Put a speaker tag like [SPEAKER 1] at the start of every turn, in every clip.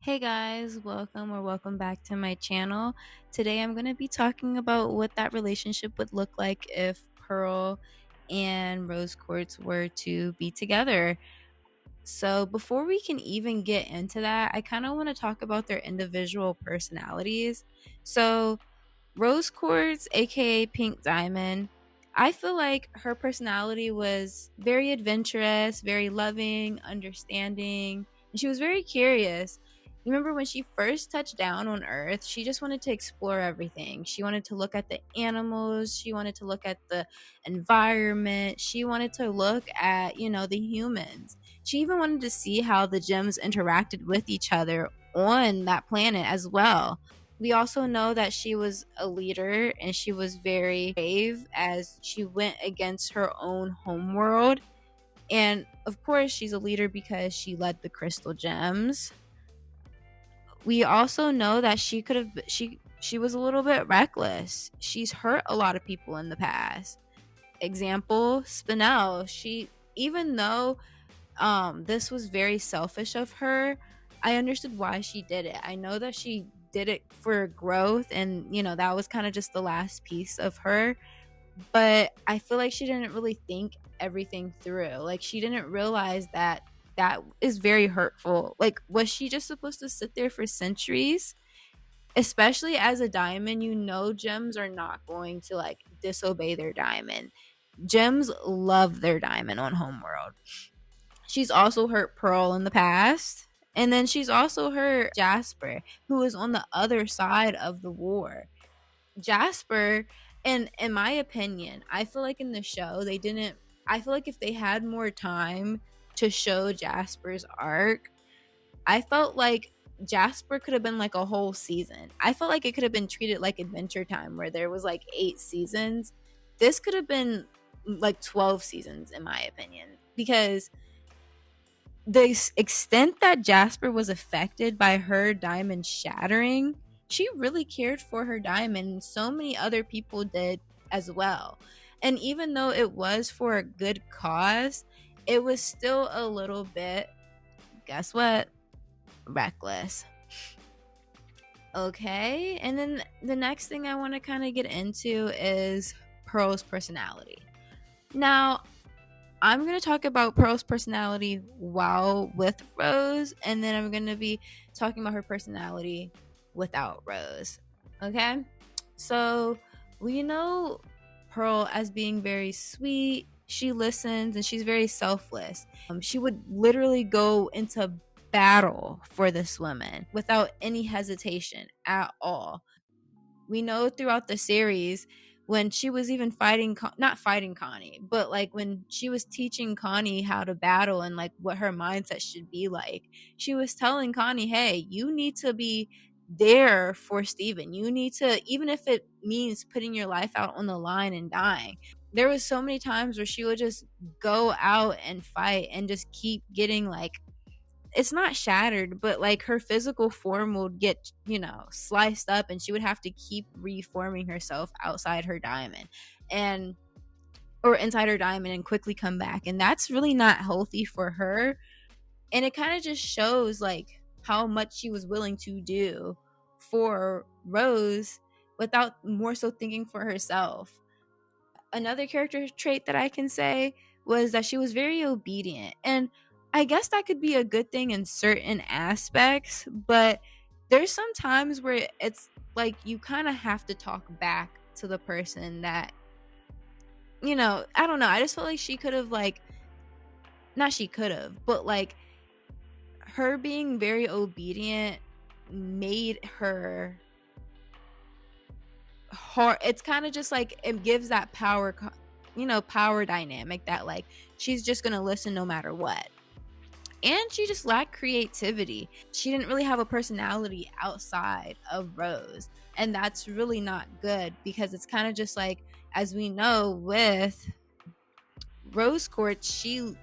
[SPEAKER 1] Hey guys, welcome back to my channel. Today I'm going to be talking about what that relationship would look like if Pearl and Rose Quartz were to be together. So, before we can even get into that, I kind of want to talk about their individual personalities. So, Rose Quartz, aka Pink Diamond, I feel like her personality was very adventurous, very loving, understanding, and she was very curious. You remember when she first touched down on Earth, she just wanted to explore everything. She wanted to look at the animals, she wanted to look at the environment, she wanted to look at, the humans. She even wanted to see how the gems interacted with each other on that planet as well. We also know that she was a leader and she was very brave as she went against her own homeworld. And of course, she's a leader because she led the crystal gems. We also know that she was a little bit reckless. She's hurt a lot of people in the past. Example, Spinel. She even though this was very selfish of her, I understood why she did it. I know that she did it for growth, and that was kind of just the last piece of her, but I feel like she didn't really think everything through. Like, she didn't realize that that is very hurtful. Like, was she just supposed to sit there for centuries? Especially as a diamond, gems are not going to like disobey their diamond. Gems love their diamond on homeworld. She's also hurt Pearl in the past. And then she's also hurt Jasper, who is on the other side of the war. Jasper, and in my opinion, I feel like in the show, they didn't. I feel like if they had more time to show Jasper's arc, I felt like Jasper could have been like a whole season. I felt like it could have been treated like Adventure Time, where there was like 8 seasons. This could have been like 12 seasons, in my opinion, because the extent that Jasper was affected by her diamond shattering, she really cared for her diamond, and so many other people did as well. And even though it was for a good cause, it was still a little bit, guess what? Reckless. Okay, and then the next thing I want to kind of get into is Pearl's personality. Now, I'm going to talk about Pearl's personality while with Rose, and then I'm going to be talking about her personality without Rose. Okay? So, we know Pearl as being very sweet. She listens and she's very selfless. She would literally go into battle for this woman without any hesitation at all. We know throughout the series when she was even not fighting Connie, but like when she was teaching Connie how to battle and like what her mindset should be like, she was telling Connie, hey, you need to be there for Steven. You need to, even if it means putting your life out on the line and dying. There was so many times where she would just go out and fight and just keep getting like, it's not shattered, but like her physical form would get, sliced up, and she would have to keep reforming herself outside her diamond and or inside her diamond and quickly come back. And that's really not healthy for her. And it kind of just shows like how much she was willing to do for Rose without more so thinking for herself. Another character trait that I can say was that she was very obedient. And I guess that could be a good thing in certain aspects, but there's some times where it's like you kind of have to talk back to the person that, I don't know. I just felt like she could have, like, not she could have, but like her being very obedient made her hard. It's kind of just like it gives that power dynamic that like she's just gonna listen no matter what. And she just lacked creativity. She didn't really have a personality outside of Rose, and that's really not good, because it's kind of just like, as we know with Rose Quartz, she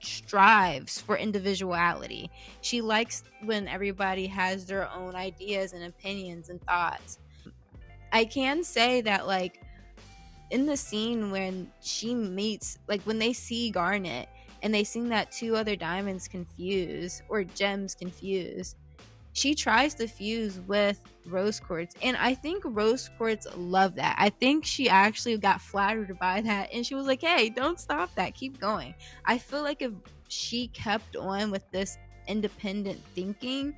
[SPEAKER 1] strives for individuality. She likes when everybody has their own ideas and opinions and thoughts. I can say that, like, in the scene when she meets, like, when they see Garnet and they see that two other diamonds confuse or gems confuse, she tries to fuse with Rose Quartz, and I think Rose Quartz loved that. I think she actually got flattered by that, and she was like, hey, don't stop that, keep going. I feel like if she kept on with this independent thinking,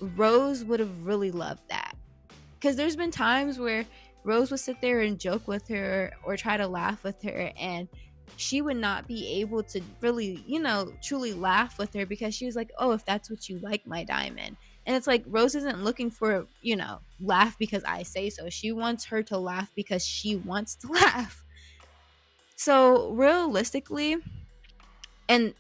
[SPEAKER 1] Rose would have really loved that. Because there's been times where Rose would sit there and joke with her or try to laugh with her, and she would not be able to really, truly laugh with her, because she was like, oh, if that's what you like, my diamond. And it's like, Rose isn't looking for, laugh because I say so. She wants her to laugh because she wants to laugh. So realistically, and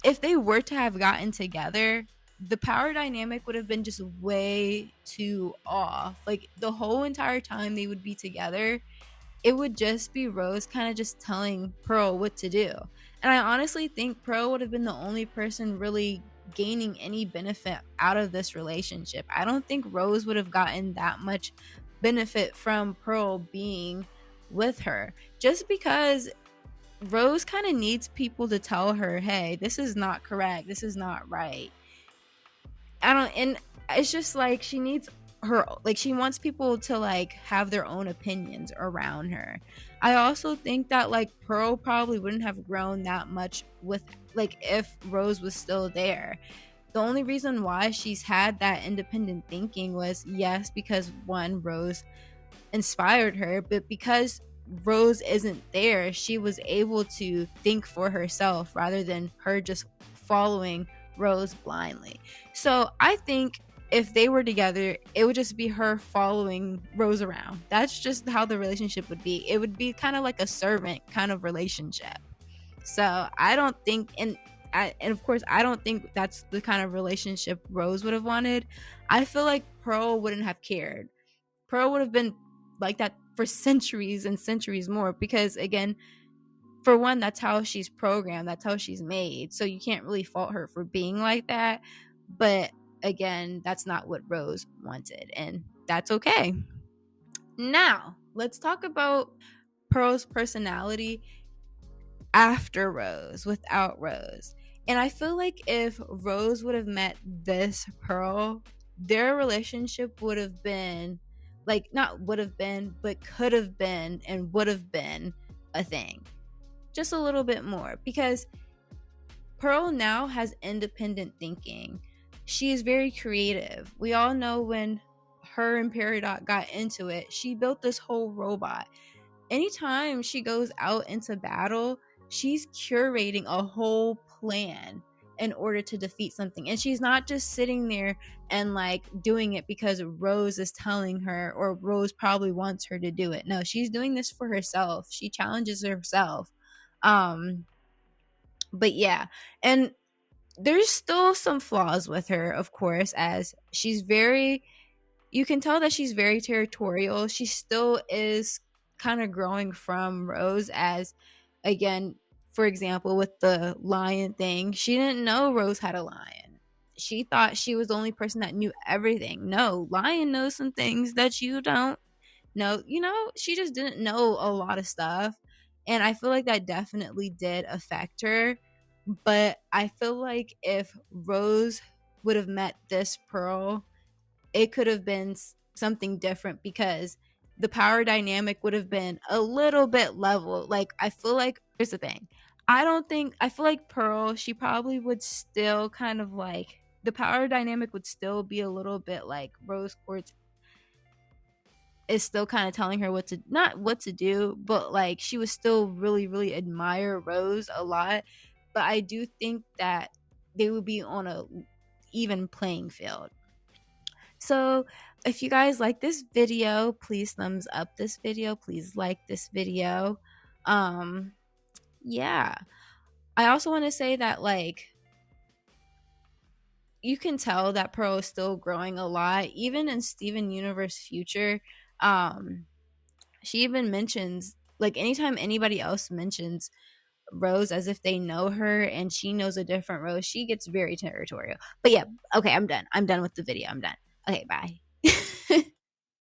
[SPEAKER 1] if they were to have gotten together, the power dynamic would have been just way too off. Like, the whole entire time they would be together, it would just be Rose kind of just telling Pearl what to do. And I honestly think Pearl would have been the only person really gaining any benefit out of this relationship. I don't think Rose would have gotten that much benefit from Pearl being with her, just because Rose kind of needs people to tell her, hey, this is not correct, this is not right. And it's just like she needs she wants people to like have their own opinions around her. I also think that like Pearl probably wouldn't have grown that much with like if Rose was still there. The only reason why she's had that independent thinking was, yes, because one, Rose inspired her, but because Rose isn't there, she was able to think for herself rather than her just following Rose blindly. So I think if they were together, it would just be her following Rose around. That's just how the relationship would be. It would be kind of like a servant kind of relationship. So I don't think, and of course, I don't think that's the kind of relationship Rose would have wanted. I feel like Pearl wouldn't have cared. Pearl would have been like that for centuries and centuries more, because again, for one, that's how she's programmed, that's how she's made, so you can't really fault her for being like that. But again, that's not what Rose wanted, and that's okay. Now let's talk about Pearl's personality after Rose, without Rose. And I feel like if Rose would have met this Pearl, their relationship would have been like, not would have been, but could have been and would have been a thing. Just a little bit more, because Pearl now has independent thinking. She is very creative. We all know when her and Peridot got into it, she built this whole robot. Anytime she goes out into battle, she's curating a whole plan in order to defeat something. And she's not just sitting there and like doing it because Rose is telling her, or Rose probably wants her to do it. No, she's doing this for herself. She challenges herself. But yeah, and there's still some flaws with her, of course, as you can tell that she's very territorial. She still is kind of growing from Rose, as again, for example, with the lion thing, she didn't know Rose had a lion. She thought she was the only person that knew everything. No, Lion knows some things that you don't know. She just didn't know a lot of stuff. And I feel like that definitely did affect her. But I feel like if Rose would have met this Pearl, it could have been something different, because the power dynamic would have been a little bit level. Like, I feel like, here's the thing, I feel like Pearl, she probably would still kind of like, the power dynamic would still be a little bit like Rose Quartz is still kind of telling her not what to do, but like she would still really, really admire Rose a lot. But I do think that they would be on a even playing field. So if you guys like this video, please thumbs up this video. Please like this video. Yeah. I also want to say that like, you can tell that Pearl is still growing a lot, even in Steven Universe Future. She even mentions, like, anytime anybody else mentions Rose as if they know her and she knows a different Rose, she gets very territorial. But yeah, okay, I'm done with the video. I'm done. Okay, bye.